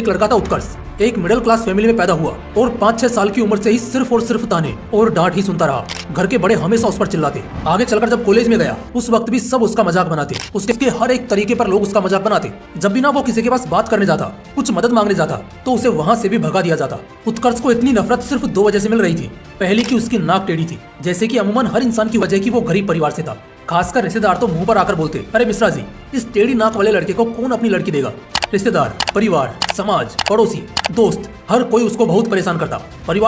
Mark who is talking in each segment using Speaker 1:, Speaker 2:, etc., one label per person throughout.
Speaker 1: एक लड़का था उत्कर्ष, एक मिडिल क्लास फैमिली में पैदा हुआ और 5-6 साल की उम्र से ही सिर्फ और सिर्फ ताने और डांट ही सुनता रहा। घर के बड़े हमेशा उस पर चिल्लाते। आगे चलकर जब कॉलेज में गया उस वक्त भी सब उसका मजाक बनाते। उसके हर एक तरीके पर लोग उसका मजाक बनाते। जब भी ना वो किसी के पास बात करने जाता, कुछ मदद मांगने जाता, तो उसे वहाँ से भी भगा दिया जाता। उत्कर्ष को इतनी नफरत सिर्फ 2 वजह से मिल रही थी। पहली की उसकी नाक टेढ़ी थी, जैसे कि अमूमन हर इंसान की वजह की वो गरीब परिवार से था। खासकर रिश्तेदार तो मुंह पर आकर बोलते, अरे मिश्रा जी, इस टेढ़ी नाक वाले लड़के को कौन अपनी लड़की देगा। रिश्तेदार, परिवार, समाज, पड़ोसी, दोस्त, हर कोई उसको बहुत परेशान करता। परिवार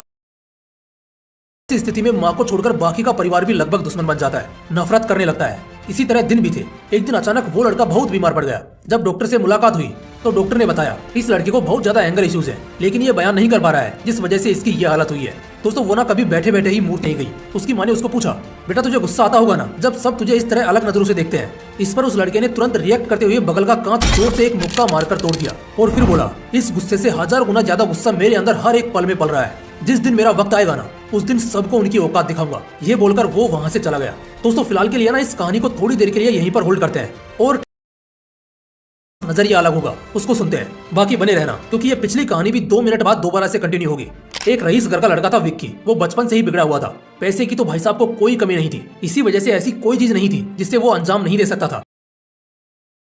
Speaker 1: इस स्थिति में माँ को छोड़कर बाकी का परिवार भी लगभग दुश्मन बन जाता है, नफरत करने लगता है। इसी तरह दिन भी थे। एक दिन अचानक वो लड़का बहुत बीमार पड़ गया। जब डॉक्टर से मुलाकात हुई तो डॉक्टर ने बताया इस लड़के को बहुत ज्यादा एंगर इश्यूज है, लेकिन ये बयान नहीं कर पा रहा है, जिस वजह से इसकी ये हालत हुई है। दोस्तों, वो ना कभी बैठे बैठे ही मूर्त नहीं गई। उसकी माँ ने उसको पूछा, बेटा तुझे गुस्सा आता होगा ना जब सब तुझे इस तरह अलग नजरों से देखते हैं। इस पर उस लड़के ने तुरंत रिएक्ट करते हुए बगल का कांच जोर से एक मुक्का मारकर तोड़ दिया और फिर बोला, इस गुस्से से 1000 गुना ज्यादा गुस्सा मेरे अंदर हर एक पल में पल रहा है। जिस दिन मेरा वक्त आएगा ना, उस दिन सबको उनकी औकात दिखाऊंगा। ये बोलकर वो वहाँ से चला गया। दोस्तों, फिलहाल के लिए ना इस कहानी को थोड़ी देर के लिए यहीं पर होल्ड करते हैं और नजरिया अलग होगा उसको सुनते हैं। बाकी बने रहना, क्योंकि ये पिछली कहानी भी 2 मिनट बाद दोबारा से कंटिन्यू होगी। एक रईस घर का लड़का था विक्की। वो बचपन से ही बिगड़ा हुआ था। पैसे की तो भाई साहब को कोई कमी नहीं थी। इसी वजह से ऐसी कोई चीज नहीं थी जिससे वो अंजाम नहीं दे सकता था।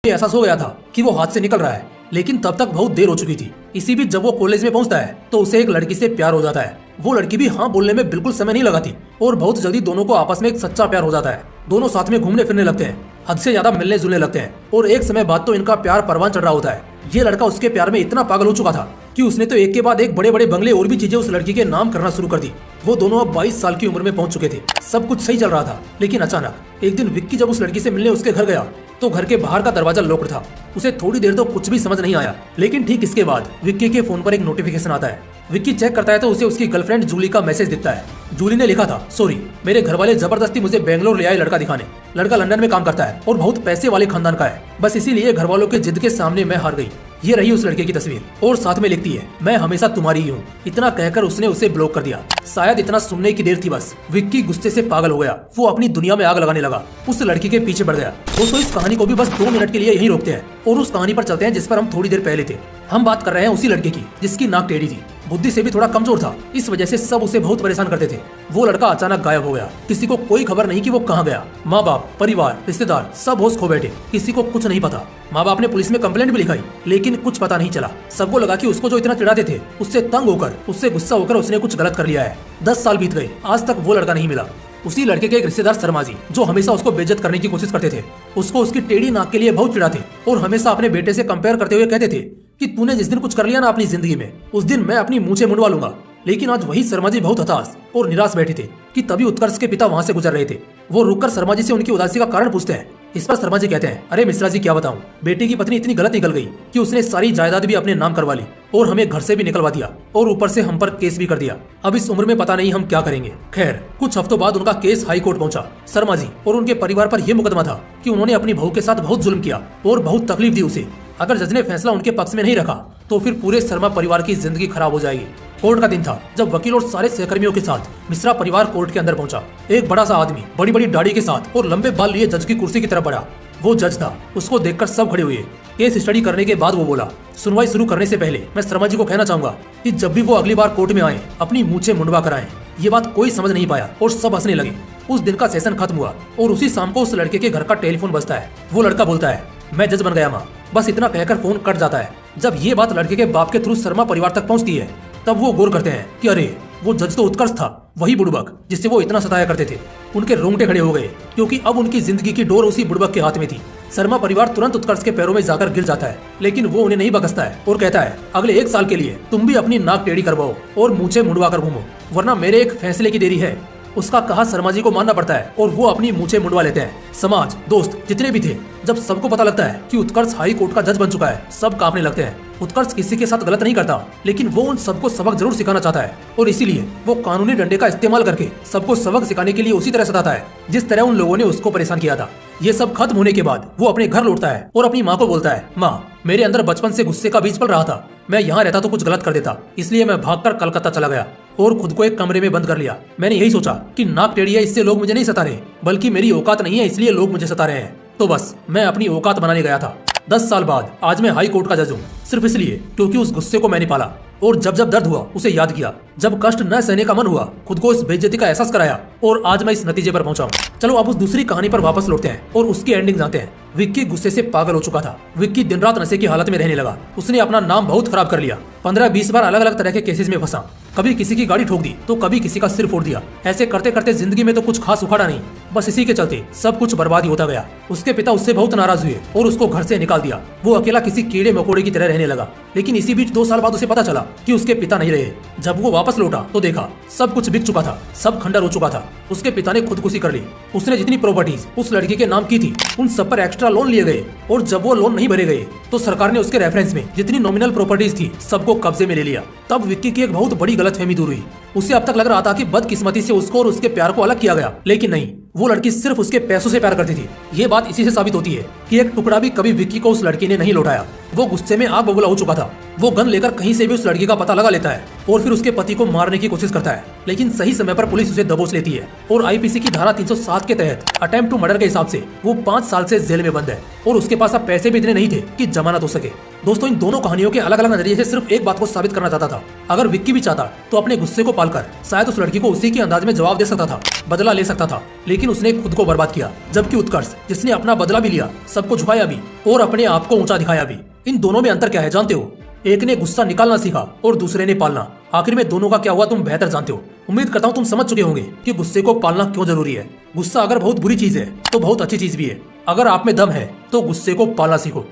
Speaker 1: एहसास हो गया था कि वो हाथ से निकल रहा है, लेकिन तब तक बहुत देर हो चुकी थी। इसी बीच जब वो कॉलेज में पहुंचता है तो उसे एक लड़की से प्यार हो जाता है। वो लड़की भी हाँ बोलने में बिल्कुल समय नहीं लगाती और बहुत जल्दी दोनों को आपस में एक सच्चा प्यार हो जाता है। दोनों साथ में घूमने फिरने लगते हैं, हद से ज्यादा मिलने जुलने लगते हैं और एक समय बाद तो इनका प्यार परवान चढ़ रहा होता है। ये लड़का उसके प्यार में इतना पागल हो चुका था कि उसने तो एक के बाद एक बड़े बड़े बंगले और भी चीजें उस लड़की के नाम करना शुरू कर दी। वो दोनों अब 22 साल की उम्र में पहुंच चुके थे। सब कुछ सही चल रहा था, लेकिन अचानक एक दिन विक्की जब उस लड़की से मिलने उसके घर गया तो घर के बाहर का दरवाजा लॉक्ड था। उसे थोड़ी देर तो कुछ भी समझ नहीं आया, लेकिन ठीक इसके बाद विक्की के फोन पर एक नोटिफिकेशन आता है। विक्की चेक करता है तो उसे उसकी गर्लफ्रेंड जूली का मैसेज दिखता है। जूली ने लिखा था, सॉरी, मेरे घर वाले जबरदस्ती मुझे बेंगलोर ले आए लड़का दिखाने। लड़का लंदन में काम करता है और बहुत पैसे वाले खानदान का है। बस इसीलिए घर वालों के जिद के सामने मैं हार गई। ये रही उस लड़के की तस्वीर और साथ में लिखती है, मैं हमेशा तुम्हारी ही हूँ। इतना कहकर उसने उसे ब्लॉक कर दिया। शायद इतना सुनने की देर थी बस। विक्की गुस्से से पागल हो गया। वो अपनी दुनिया में आग लगाने लगा, उस लड़की के पीछे बढ़ गया। दोस्तों, इस कहानी को भी बस 2 मिनट के लिए यहीं रोकते हैं और उस कहानी पर चलते हैं जिस पर हम थोड़ी देर पहले थे। हम बात कर रहे हैं उसी लड़के की जिसकी नाक टेढ़ी थी, बुद्धि से भी थोड़ा कमजोर था। इस वजह से सब उसे बहुत परेशान करते थे। वो लड़का अचानक गायब हो गया। किसी को कोई खबर नहीं कि वो कहाँ गया। माँ बाप, परिवार, रिश्तेदार सब होश खो बैठे। किसी को कुछ नहीं पता। माँ बाप ने पुलिस में कंप्लेंट भी लिखाई, लेकिन कुछ पता नहीं चला। सबको लगा कि उसको जो इतना चिढ़ाते थे, उससे तंग होकर, उससे गुस्सा होकर उसने कुछ गलत कर लिया है। 10 साल बीत गए, आज तक वो लड़का नहीं मिला। उसी लड़के के एक रिश्तेदार शर्मा जी, जो हमेशा उसको बेइज्जत करने की कोशिश करते थे, उसको उसकी टेढ़ी नाक के लिए बहुत चिढ़ाते और हमेशा अपने बेटे से कंपेयर करते हुए कहते थे कि तूने जिस दिन कुछ कर लिया ना अपनी जिंदगी में, उस दिन मैं अपनी मूंछें मुंडवा लूंगा। लेकिन आज वही शर्मा जी बहुत हताश और निराश बैठे थे कि तभी उत्कर्ष के पिता वहाँ से गुजर रहे थे। वो रुककर शर्मा जी से उनकी उदासी का कारण पूछते हैं। इस पर शर्मा जी कहते हैं, अरे मिश्रा जी, क्या बताऊं, बेटे की पत्नी इतनी गलत निकल गई कि उसने सारी जायदाद भी अपने नाम करवा ली और हमें घर से भी निकलवा दिया और ऊपर से हम पर केस भी कर दिया। अब इस उम्र में पता नहीं हम क्या करेंगे। खैर, कुछ हफ्तों बाद उनका केस हाई कोर्ट पहुंचा। शर्मा जी और उनके परिवार पर यह मुकदमा था कि उन्होंने अपनी बहू के साथ बहुत जुल्म किया और बहुत तकलीफ दी उसे। अगर जज ने फैसला उनके पक्ष में नहीं रखा तो फिर पूरे शर्मा परिवार की जिंदगी खराब हो जाएगी। कोर्ट का दिन था जब वकील और सारे सहकर्मियों के साथ मिश्रा परिवार कोर्ट के अंदर पहुंचा। एक बड़ा सा आदमी बड़ी बड़ी दाढ़ी के साथ और लंबे बाल लिए जज की कुर्सी की तरफ बढ़ा। वो जज था। उसको देखकर सब खड़े हुए। केस स्टडी करने के बाद वो बोला, सुनवाई शुरू करने से पहले मैं शर्मा जी को कहना चाहूंगा कि जब भी वो अगली बार कोर्ट में आए अपनी मूंछें मुंडवा कर आए। ये बात कोई समझ नहीं पाया और सब हंसने लगे। उस दिन का सेशन खत्म हुआ और उसी शाम को उस लड़के के घर का टेलीफोन बजता है। वो लड़का बोलता है, मैं जज बन गया माँ। बस इतना कहकर फोन कट जाता है। जब ये बात लड़के के बाप के थ्रू शर्मा परिवार तक पहुंचती है तब वो गौर करते हैं कि अरे, वो जज तो उत्कर्ष था, वही बुड़बक जिससे वो इतना सताया करते थे। उनके रोंगटे खड़े हो गए क्योंकि अब उनकी जिंदगी की डोर उसी बुड़बक के हाथ में थी। शर्मा परिवार तुरंत उत्कर्ष के पैरों में जाकर गिर जाता है, लेकिन वो उन्हें नहीं बख्शता है और कहता है, अगले 1 साल के लिए तुम भी अपनी नाक टेढ़ी करवाओ और मूंछें मुंडवा कर घूमो, वरना मेरे एक फैसले की देरी है। उसका कहा शर्मा जी को मानना पड़ता है और वो अपनी मूंछें मुंडवा लेते हैं। समाज, दोस्त जितने भी थे, जब सबको पता लगता है कि उत्कर्ष हाई कोर्ट का जज बन चुका है, सब कांपने लगते हैं। उत्कर्ष किसी के साथ गलत नहीं करता, लेकिन वो उन सबको सबक जरूर सिखाना चाहता है और इसीलिए वो कानूनी डंडे का इस्तेमाल करके सबको सबक सिखाने के लिए उसी तरह सताता है जिस तरह उन लोगों ने उसको परेशान किया था। ये सब खत्म होने के बाद वो अपने घर लौटता है और अपनी माँ को बोलता है, माँ, मेरे अंदर बचपन से गुस्से का बीज पल रहा था। मैं यहाँ रहता तो कुछ गलत कर देता, इसलिए मैं भागकर कलकत्ता चला गया और खुद को एक कमरे में बंद कर लिया। मैंने यही सोचा कि नाक टेढ़ी है, इससे लोग मुझे नहीं सता रहे, बल्कि मेरी औकात नहीं है इसलिए लोग मुझे सता रहे हैं। तो बस मैं अपनी औकात बनाने गया था। 10 साल बाद आज मैं हाई कोर्ट का जज हूँ, सिर्फ इसलिए क्योंकि उस गुस्से को मैंने पाला और जब जब दर्द हुआ उसे याद किया, जब कष्ट न सहने का मन हुआ खुद को इस बेइज्जती का एहसास कराया और आज मैं इस नतीजे पर पहुंचा हूं। चलो अब उस दूसरी कहानी पर वापस लौटते हैं और उसकी एंडिंग जानते हैं। विक्की गुस्से से पागल हो चुका था। विक्की दिन रात नशे की हालत में रहने लगा। उसने अपना नाम बहुत खराब कर लिया। 15-20 बार अलग अलग तरह के केसेस में फंसा। कभी किसी की गाड़ी ठोक दी तो कभी किसी का सिर फोड़ दिया। ऐसे करते करते जिंदगी में तो कुछ खास उखाड़ा नहीं, बस इसी के चलते सब कुछ बर्बाद ही होता गया। उसके पिता उससे बहुत नाराज हुए और उसको घर से निकाल दिया। वो अकेला किसी कीड़े मकोड़े की तरह रहने लगा। लेकिन इसी बीच 2 साल बाद उसे पता चला कि उसके पिता नहीं रहे। जब वो वापस लौटा तो देखा सब कुछ बिक चुका था, सब खंडर हो चुका था। उसके पिता ने खुदकुशी कर ली। उसने जितनी प्रॉपर्टीज उस लड़की के नाम की थी उन सब पर एक्स्ट्रा लोन लिए गए और जब वो लोन नहीं भरे गए तो सरकार ने उसके रेफरेंस में जितनी नॉमिनल प्रॉपर्टीज थी सबको कब्जे में ले लिया। तब विक्की की एक बहुत बड़ी गलतफहमी दूर हुई। उसे अब तक लग रहा था कि बदकिस्मती से उसको और उसके प्यार को अलग किया गया, लेकिन नहीं, वो लड़की सिर्फ उसके पैसों से प्यार करती थी। ये बात इसी से साबित होती है कि एक टुकड़ा भी कभी विक्की को उस लड़की ने नहीं लौटाया। वो गुस्से में आग बबूला हो चुका था। वो गन लेकर कहीं से भी उस लड़की का पता लगा लेता है और फिर उसके पति को मारने की कोशिश करता है, लेकिन सही समय पर पुलिस उसे दबोच लेती है और आईपीसी की धारा 307 के तहत अटेम्प्ट टू मर्डर के हिसाब से वो 5 साल से जेल में बंद है और उसके पास अब पैसे भी इतने नहीं थे कि जमानत हो सके। दोस्तों, इन दोनों कहानियों के अलग अलग नजरिए से सिर्फ एक बात को साबित करना चाहता था। अगर विक्की भी चाहता तो अपने गुस्से को पालकर शायद उस लड़की को उसी के अंदाज में जवाब दे सकता था, बदला ले सकता था, लेकिन उसने खुद को बर्बाद किया। जबकि उत्कर्ष, जिसने अपना बदला भी लिया, सबको झुकाया भी और अपने आप को ऊंचा दिखाया भी। इन दोनों में अंतर क्या है जानते हो? एक ने गुस्सा निकालना सीखा और दूसरे ने पालना। आखिर में दोनों का क्या हुआ तुम बेहतर जानते हो। उम्मीद करता हूँ तुम समझ चुके होंगे कि गुस्से को पालना क्यों जरूरी है। गुस्सा अगर बहुत बुरी चीज है तो बहुत अच्छी चीज भी है। अगर आप में दम है तो गुस्से को पालना सीखो।